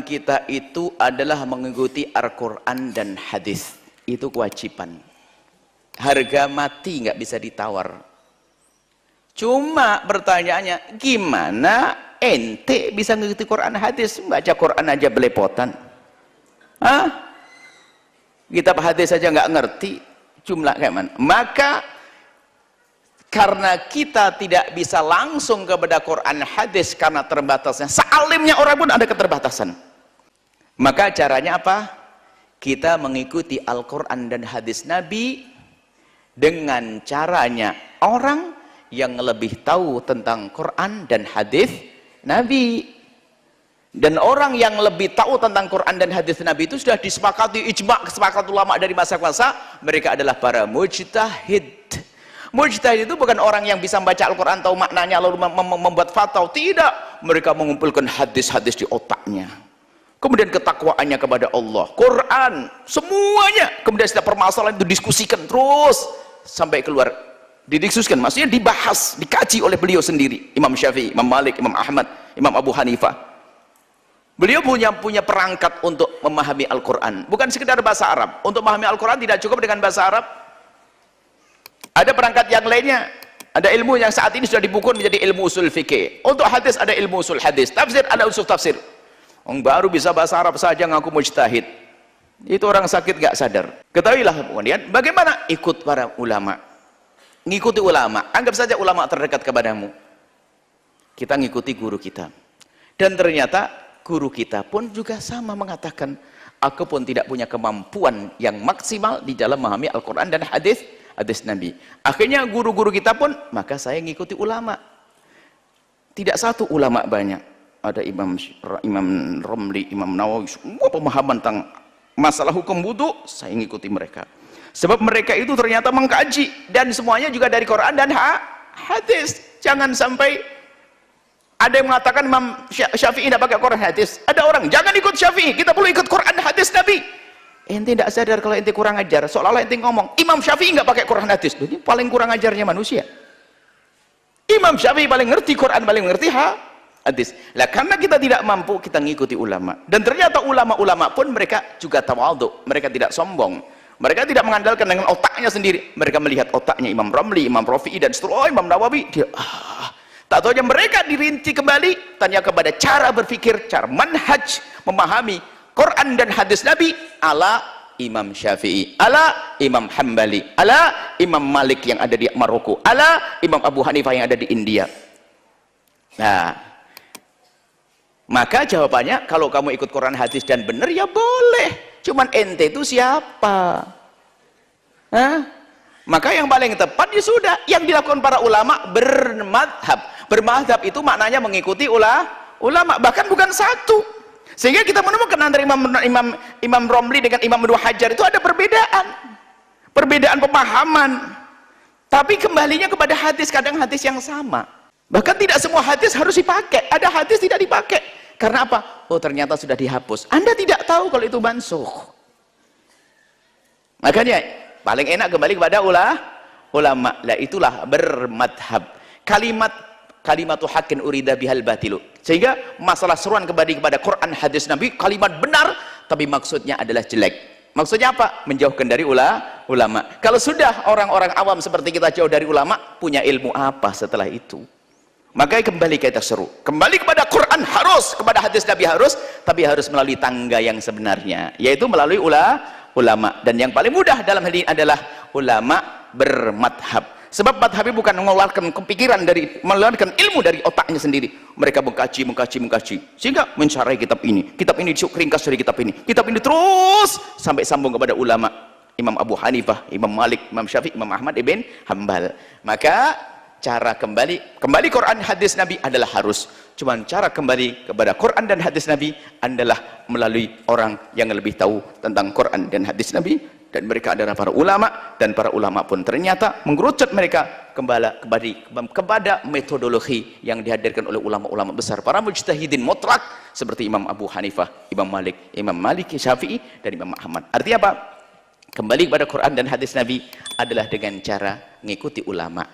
kita itu adalah mengikuti Al-Quran dan hadis. Itu kewajiban. Harga mati nggak bisa ditawar. Cuma pertanyaannya, gimana ente bisa mengikuti Quran hadis? Baca Quran aja belepotan. Hah? Kitab hadis saja nggak ngerti jumlah kayak mana. Maka karena kita tidak bisa langsung kepada Quran hadis karena terbatasnya, sealimnya orang pun ada keterbatasan. Maka caranya apa? Kita mengikuti Al-Quran dan hadis Nabi dengan caranya orang yang lebih tahu tentang Quran dan hadis Nabi. Dan orang yang lebih tahu tentang Quran dan hadis Nabi itu sudah disepakati ijma', kesepakatan ulama dari masa ke masa, mereka adalah para mujtahid. Mujtahid itu bukan orang yang bisa membaca Al-Quran, tahu maknanya lalu membuat fatwa. Tidak, mereka mengumpulkan hadis-hadis di otaknya, kemudian ketakwaannya kepada Allah, Quran, semuanya, kemudian setiap permasalahan itu diskusikan terus sampai keluar, didiskusikan, maksudnya dibahas, dikaji oleh beliau sendiri. Imam Syafi'i, Imam Malik, Imam Ahmad, Imam Abu Hanifah. Beliau punya perangkat untuk memahami Al-Quran, bukan sekedar bahasa Arab. Untuk memahami Al-Quran tidak cukup dengan bahasa Arab, ada perangkat yang lainnya. Ada ilmu yang saat ini sudah dibukukan menjadi ilmu usul fikih. Untuk hadis ada ilmu usul hadis, tafsir ada usul tafsir. Orang baru bisa bahasa Arab saja ngaku mujtahid, itu orang sakit gak sadar. Ketahuilah kemudian bagaimana ikut para ulama. Ngikuti ulama, anggap saja ulama terdekat kepadamu, kita ngikuti guru kita. Dan ternyata guru kita pun juga sama mengatakan, aku pun tidak punya kemampuan yang maksimal di dalam memahami Al-Quran dan hadis Nabi. Akhirnya guru-guru kita pun, maka saya ngikuti ulama. Tidak satu ulama, banyak. Ada Imam Romli, Imam Nawawi, semua pemahaman tentang masalah hukum wudu, saya ngikuti mereka. Sebab mereka itu ternyata mengkaji, dan semuanya juga dari Quran dan hadis. Jangan sampai ada yang mengatakan Imam Syafi'i tidak pakai Quran hadis. Ada orang, jangan ikut Syafi'i, kita perlu ikut Quran hadis Nabi. Ente tidak sadar kalau ente kurang ajar, seolah-olah ente ngomong Imam Syafi'i nggak pakai Quran hadis. Jadi paling kurang ajarnya manusia. Imam Syafi'i paling ngerti Quran, paling ngerti hadis. Lah karena kita tidak mampu, kita ngikuti ulama. Dan ternyata ulama-ulama pun mereka juga tawadhu, mereka tidak sombong. Mereka tidak mengandalkan dengan otaknya sendiri. Mereka melihat otaknya Imam Romli, Imam Rafi'i dan seterusnya, Imam Nawawi, dia tak tahu aja mereka dirinci kembali, tanya kepada cara berpikir, cara manhaj memahami Quran dan hadis Nabi ala Imam Syafi'i, ala Imam Hambali, ala Imam Malik yang ada di Maroko, ala Imam Abu Hanifah yang ada di India. Nah, maka jawabannya, kalau kamu ikut Quran hadis dan benar ya boleh. Cuman ente itu siapa? Hah? Maka yang paling tepat ya sudah, yang dilakukan para ulama bermadhab. Bermadhab itu maknanya mengikuti ulama, bahkan bukan satu. Sehingga kita menemukan antara Imam Romli dengan Imam Ibnu Hajar itu ada perbedaan pemahaman. Tapi kembalinya kepada hadis, kadang hadis yang sama. Bahkan tidak semua hadis harus dipakai, ada hadis tidak dipakai. Karena apa? Oh ternyata sudah dihapus. Anda tidak tahu kalau itu mansukh. Makanya paling enak kembali kepada ulama. Lah itulah bermadhab. Kalimatu haqqin urida bihal batilu. Sehingga masalah seruan kembali kepada Quran hadis Nabi, kalimat benar tapi maksudnya adalah jelek. Maksudnya apa? Menjauhkan dari ulama. Kalau sudah orang-orang awam seperti kita jauh dari ulama, punya ilmu apa setelah itu? Makanya kembali kita seru, kembali kepada Quran harus, kepada hadis Nabi harus, tapi harus melalui tangga yang sebenarnya, yaitu melalui ulama. Dan yang paling mudah dalam hal ini adalah ulama bermadhab. Sebab madhabi bukan mengeluarkan mengeluarkan ilmu dari otaknya sendiri. Mereka mengkaji, sehingga mencari kitab ini ringkas dari kitab ini terus sampai sambung kepada ulama Imam Abu Hanifah, Imam Malik, Imam Syafi'i, Imam Ahmad ibn Hambal. Maka cara kembali Quran hadis Nabi adalah harus. Cuman cara kembali kepada Quran dan hadis Nabi adalah melalui orang yang lebih tahu tentang Quran dan hadis Nabi, dan mereka adalah para ulama. Dan para ulama pun ternyata mengerucut mereka kembali kepada metodologi yang dihadirkan oleh ulama-ulama besar, para mujtahidin mutlak seperti Imam Abu Hanifah, Imam Malik, Syafi'i, dan Imam Ahmad. Artinya apa? Kembali kepada Quran dan hadis Nabi adalah dengan cara mengikuti ulama.